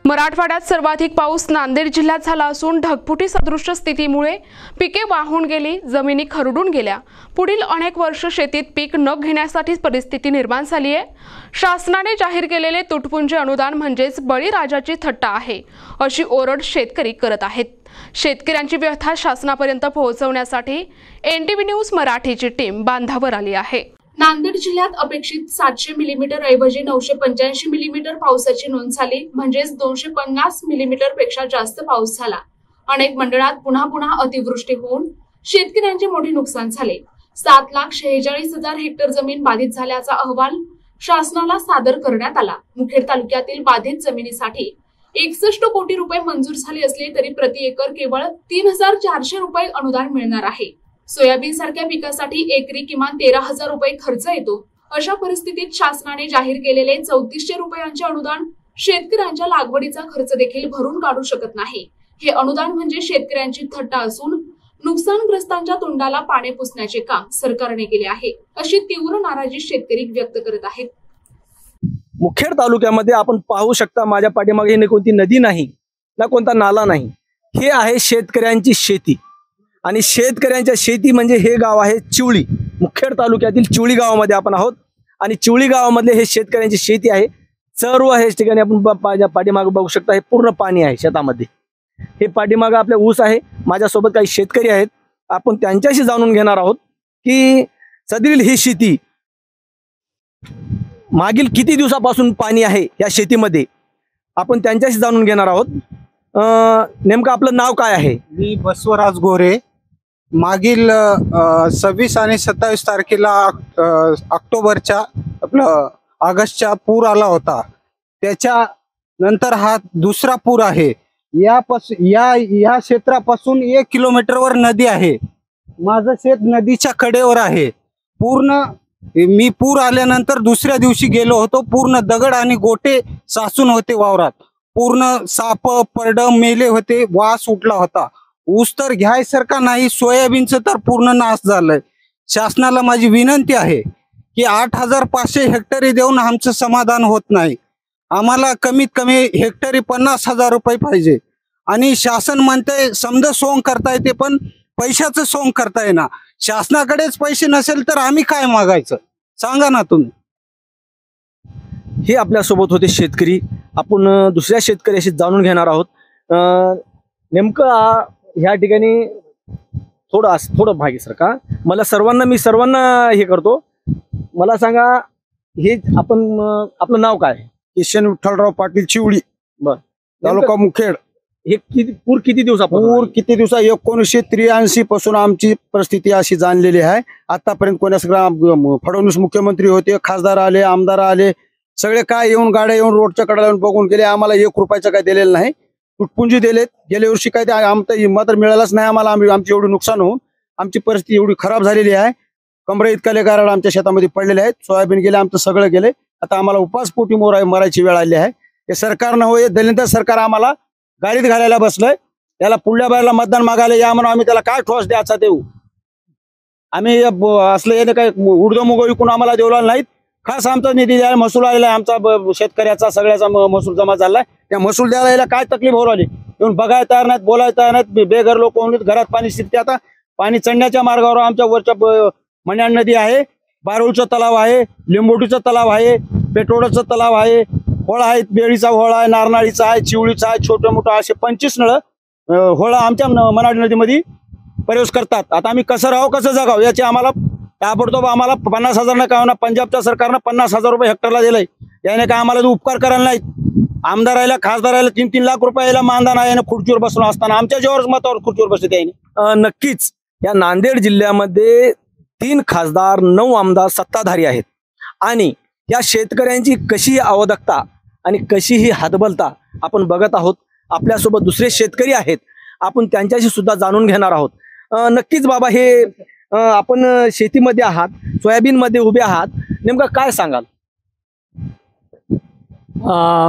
मराठवाड्यात सर्वाधिक पाऊस नांदेड जिल्ह्यात झाला असून ढगफुटी सदृश स्थितीमुळे पिके वाहून गेली, जमिनी खरडून गेल्या। पुढील अनेक वर्ष शेतीत पीक न घेण्यासाठी परिस्थिती निर्माण झाली आहे। शासनाने जाहीर केलेले तुटपुंजे अनुदान म्हणजेच बळीराजाची थट्टा आहे, अशी ओरड शेतकरी करत आहेत। शेतकऱ्यांची व्यथा शासनापर्यंत पोहोचवण्यासाठी एनटीव्ही न्यूज मराठीची टीम बांधावर आली आहे। नांदेड जिल्ह्यात अपेक्षित 700 मिलीमीटर ऐवजी 985 मिलीमीटर पावसाची नोंद झाली, म्हणजेच 250 मिलीमीटर पेक्षा जास्त पाऊस झाला। अनेक मंडळात पुन्हा अतिवृष्टी होऊन शेतकऱ्यांचे मोठे नुकसान झाले। 7,46,000 हेक्टर जमीन बाधित झाल्याचा अहवाल शासनाला सादर करण्यात आला। मुखेड तालुक्यातील बाधित जमिनीसाठी 61 कोटी रुपये मंजूर झाले असले तरी प्रति एकर केवळ 3,400 रुपये अनुदान मिळणार आहे। सोयाबीन सारख्या पिकासाठी एकरी किमान 13,000 रुपये खर्च येतो। अशा परिस्थितीत शासनाने जाहीर केलेले 3400 रुपयांचे अनुदान शेतकऱ्यांच्या लागवडीचा खर्च देखील भरून काढू शकत नाही। हे अनुदान म्हणजे शेतकऱ्यांची थट्टा असून नुकसानग्रस्तांच्या तोंडाला पाणी पुसण्याचे काम सरकारने केले आहे, अशी तीव्र नाराजी शेतकरी व्यक्त करत आहेत। मुखेड तालुक्यामध्ये आपण पाहू शकता, माझ्या पाठीमागे कोणती नदी नाही ना कोणता नाला नाही। हे आहे शेतकऱ्यांची शेती आणि शेतकऱ्यांच्या शेती म्हणजे हे गाव आहे चिवळी। मुखेड तालुक्यातील चिवळी गावामध्ये आपण आहोत आणि चिवळी गावामधले हे शेतकऱ्यांची शेती आहे। सर्व हे ठिकाणी आपण पाठीमागे बघू शकता, हे पूर्ण पाणी आहे शेतामध्ये। हे पाठीमागे आपले ऊस आहे। माझ्यासोबत काही शेतकरी आहेत, आपण त्यांच्याशी जाणून घेणार आहोत की सदरील ही शेती मागील किती दिवसापासून पाणी आहे या शेतीमध्ये, आपण त्यांच्याशी जाणून घेणार आहोत। नेमकं आपलं नाव काय आहे? मी बसवराज गोरे। मागील 26 आणि 27 तारखेला ऑक्टोबरच्या आपलं ऑगस्टच्या पूर आला होता, त्याच्या नंतर हा दुसरा पूर आहे। या क्षेत्रापासून 1 किलोमीटरवर नदी आहे। माझं शेत नदीच्या कडेवर आहे। पूर्ण मी पूर आल्यानंतर दुसऱ्या दिवशी गेलो होतो, पूर्ण दगड आणि गोटे साचून होते वावरात, पूर्ण साप परडम मेले होते, वास उठला होता। ऊस तर घ्यायसारखा नाही, सोयाबीनचं तर पूर्ण नाश झालंय। शासनाला माझी विनंती आहे की 8,500 हेक्टरी देऊन आमचं समाधान होत नाही। आम्हाला कमीत कमी हेक्टरी 50,000 रुपये पाहिजे। आणि शासन म्हणतंय समजा सोंग करता येते, पण पैशाचं सोंग करता येईना। शासनाकडेच पैसे नसेल तर आम्ही काय मागायचं, सांगा ना तुम्ही। हे आपल्यासोबत होते शेतकरी। आपण दुसऱ्या शेतकऱ्याशी जाणून घेणार आहोत। नेमकं ह्या ठिकाणी थोडं भागी सरका, मी सर्वांना हे करतो। मला सांगा, हे आपलं नाव काय? किशन विठ्ठलराव पाटील, चिवळी, तालुका मुखेड। हे पूर किती दिवसापासून? 1983 पासून आमची परिस्थिती अशी जाणलेली आहे। आतापर्यंत फडणवीस मुख्यमंत्री होते, खासदार आले, आमदार आले, सगळे काय येऊन गाड्या येऊन रोडच्या कडेला येऊन बघून गेले। आम्हाला 1 रुपयाचं काय दिलेलं नाही। तुटपुंजी दिलेत। गेल्या वर्षी काय ते आमचं मात्र मिळालंच नाही आम्हाला। आमची एवढी नुकसान होऊन आमची परिस्थिती एवढी खराब झालेली आहे। कमरे इतका गारड आमच्या शेतामध्ये पडलेले आहेत। सोयाबीन गेले, आमचं सगळं गेले। आता आम्हाला उपासपोटी मरायची वेळ आली आहे। हे सरकारनं होय, दलित सरकार आम्हाला गाडीत घालायला बसलंय। त्याला पुढल्या बाहेरला मतदान मागायला या म्हणून आम्ही त्याला काय ठोस द्यायचा देऊ? आम्ही असलं याने काय उडदो मुग विकून आम्हाला देवला नाहीत। खास आमचा निधी द्यायला महसूल आलेला आहे, आमचा शेतकऱ्याचा सगळ्याचा महसूल जमा झालाय। त्या महसूल द्यायला काय तकलीफ होऊ राहिली? येऊन बघायला तयार नाहीत, बोलायला तयार नाहीत। बेघर लोक होऊन घरात पाणी शिरते। आता पाणी चढण्याच्या मार्गावर आमच्या वरच्या मण्याण नदी आहे, बारूळचा तलाव आहे, लिंबोटीचा तलाव आहे, पेटोडाचा तलाव आहे, होळ आहेत, बेळीचा होळ आहे, नारनाळीचा आहे, चिवळीचा आहे, छोटे मोठं असे 25 नळ होळ आमच्या मनाड नदीमध्ये प्रवेश करतात। आता आम्ही कसं राहावं, कसं जगावं याची आम्हाला ताबडतोब आम्हाला 50,000 न काय पंजाबच्या सरकारनं 50,000 रुपये हेक्टरला दिलंय। याने काय आम्हाला उपकार करायला नाहीत। आमदार राहिला, खासदार राहिला, 3-3 लाख रुपयाला मानधन आहे खुर्चीवर बसून असताना आमच्या जेव्हा मतावर खुर्चीवर बसते त्याने। नक्कीच या नांदेड जिल्ह्यामध्ये 3 खासदार, 9 आमदार सत्ताधारी आहेत आणि या शेतकऱ्यांची कशी अवदकता आणि कशी ही हतबलता आपण बघत आहोत। आपल्यासोबत दुसरे शेतकरी आहेत, आपण त्यांच्याशी सुद्धा जाणून घेणार आहोत। नक्कीच बाबा, हे आपण शेतीमध्ये आहात, सोयाबीन मध्ये उभे आहात, नेमकं काय सांगाल?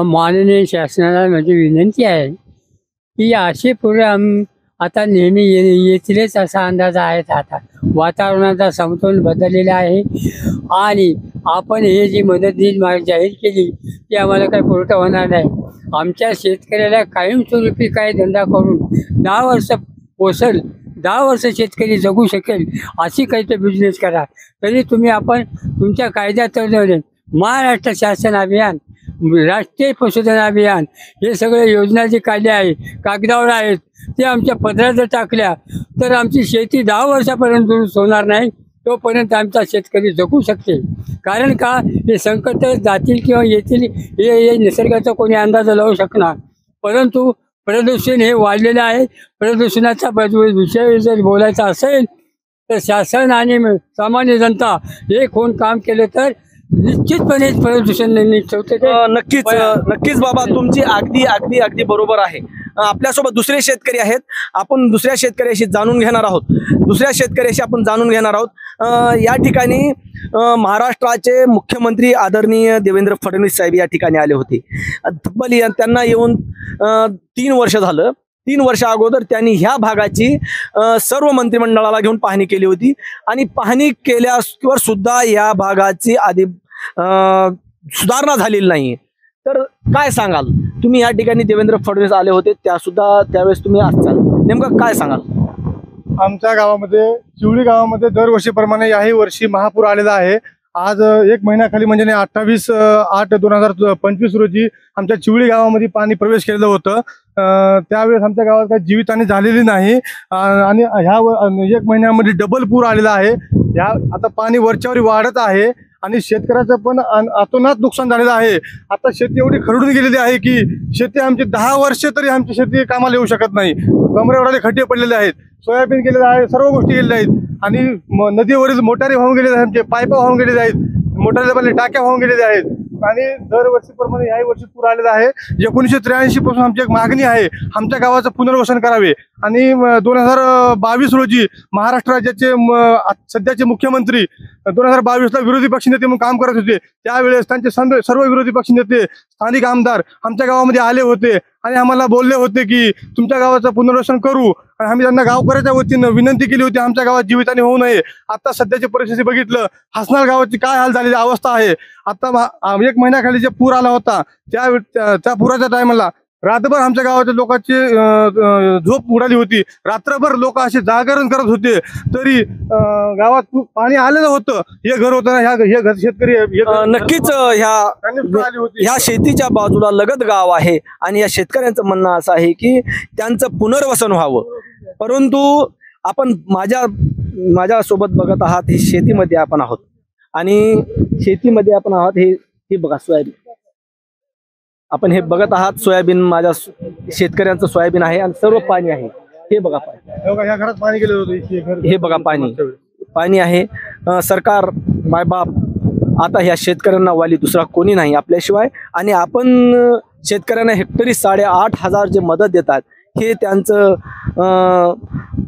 माननीय शासनाला माझी विनंती आहे की असे पुढे आता नेहमी येतीलच असा अंदाज आहे। आता वातावरणाचा समतोल बदललेला आहे आणि आपण हे जी मदत जाहीर केली ती आम्हाला काही पुरवठा होणार नाही. आमच्या शेतकऱ्याला कायमस्वरूपी काय धंदा करून 10 वर्ष पोसल, 10 वर्ष शेतकरी जगू शकेल अशी काही तर बिझनेस करा. तरी तुम्ही आपण तुमच्या कायद्यात तरतुदी, महाराष्ट्र शासन अभियान, राष्ट्रीय पशुधन अभियान, हे सगळे योजना जे काढले आहे कागदावर आहेत ते आमच्या पदरात जर टाकल्या तर आमची शेती 10 वर्षापर्यंत दुरुस्त होणार नाही. तोपर्यंत आमचा शेतकरी जगू शकते. कारण का हे संकट जातील किंवा येतील हे निसर्गाचा कोणी अंदाज लावू शकणार. परंतु प्रदूषण हे वाढलेलं आहे. प्रदूषणाचा विषय जर बोलायचा असेल तर शासन आणि सामान्य जनता एक होऊन काम केलं तर निश्चितपणे प्रदूषण होते. नक्कीच बाबा, तुमची अगदी बरोबर आहे. आपल्यासोबत दुसरे शेतकरी आहेत. आपण दुसऱ्या शेतकऱ्याशी जाणून घेणार आहोत. या ठिकाणी महाराष्ट्राचे मुख्यमंत्री आदरणीय देवेंद्र फडणवीस साहेब या ठिकाणी आले होते. तब्बल त्यांना येऊन 3 वर्ष झालं. 3 वर्ष अगोदर त्यांनी ह्या भागाची सर्व मंत्रिमंडळाला घेऊन पाहणी केली होती आणि पाहणी केल्यावर सुद्धा या भागाची सुधारणा झालेली नाही. तर काय सांगाल तुम्ही? या ठिकाणी देवेंद्र फडणवीस आले होते त्यावेळेस तुम्ही असाल, नेमकं काय सांगाल? आमच्या गावामध्ये, चिवळी गावामध्ये दरवर्षीप्रमाणे याही वर्षी महापूर आलेला आहे. आज 1 महिन्याखाली म्हणजे 28/8/2025 रोजी आमच्या चिवळी गावामध्ये पाणी प्रवेश केलेलं होतं. त्यावेळेस आमच्या गावात काही जीवितहानी झालेली नाही आणि ह्या 1 महिन्यामध्ये डबल पूर आलेला आहे. आता पाणी वरच्यावर वाढत आहे आणि शेतकऱ्याचं पण अतोनात नुकसान झालेलं आहे. आता शेती एवढी खरडून गेलेली आहे की शेती आमची 10 वर्ष तरी आमची शेती कामाला येऊ शकत नाही. कमरेवरले खड्डे पडलेले आहेत, सोयाबीन गेलेलं आहे, सर्व गोष्टी गेलेल्या आहेत आणि नदीवरील मोटारी वाहून गेलेल्या आहेत, आमचे पाईपा वाहून गेलेले आहेत, मोटारीला टाक्या वाहून गेलेल्या आहेत आणि दरवर्षीप्रमाणे याही वर्षी पूर आलेला आहे. 1983 पासून आमची एक मागणी आहे, आमच्या गावाचं पुनर्वसन करावे. आणि 2022 रोजी महाराष्ट्र राज्याचे सध्याचे मुख्यमंत्री 2022ला विरोधी पक्षनेते म्हणून काम करत होते. त्यावेळेस त्यांचे सर्व विरोधी पक्षनेते, स्थानिक आमदार आमच्या गावामध्ये आले होते आणि आम्हाला बोलले होते की तुमच्या गावाचं पुनर्वसन करू. आणि आम्ही त्यांना गावकऱ्याच्या वतीनं विनंती केली होती आमच्या गावात जीवितहानी होऊ नये. आता सध्याची परिस्थिती बघितलं, हसनाळ गावाची काय हाल झालेली अवस्था आहे. आता 1 महिन्याखाली जे पूर आला होता त्या पुराच्या टायमाला रात्रभर आमच्या गावाच्या लोकांची झोप उडाली होती. रात्रभर लोक असे जागरण करत होते. तरी गावात पाणी आलेलं होतं. हे घर होतं ना, हे घर शेतकरी नक्कीच ह्या शेतीच्या बाजूला लगत गाव आहे आणि या शेतकऱ्यांचं म्हणणं असं आहे की त्यांचं पुनर्वसन व्हावं. परंतु आपण माझ्या सोबत बघत आहात, हे शेतीमध्ये आपण आहोत आणि शेतीमध्ये आपण आहोत. हे बघा सोयाबीन, आपण हे बघत आहात सोयाबीन, माझ्या शेतकऱ्यांचं सोयाबीन आहे आणि सर्व पाणी आहे. हे बघा पाणी, या घरात पाणी गेलं होतं. हे बघा पाणी आहे. सरकार मायबाप आता ह्या शेतकऱ्यांना वाली दुसरा कोणी नाही आपल्याशिवाय. आणि आपण शेतकऱ्यांना हेक्टरी 8,500 जे मदत देतात हे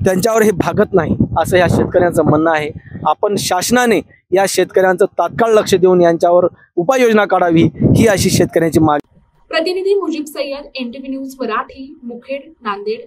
त्यांच्यावर हे भागत नाही असं ह्या शेतकऱ्यांचं म्हणणं आहे. आपण शासनाने या शेतकऱ्यांचं तात्काळ लक्ष देऊन यांच्यावर उपाययोजना काढावी, ही अशी शेतकऱ्यांची मागणी. प्रतिनिधी मुजीब सय्यद, NTV न्यूज मराठी, मुखेड, नांदेड.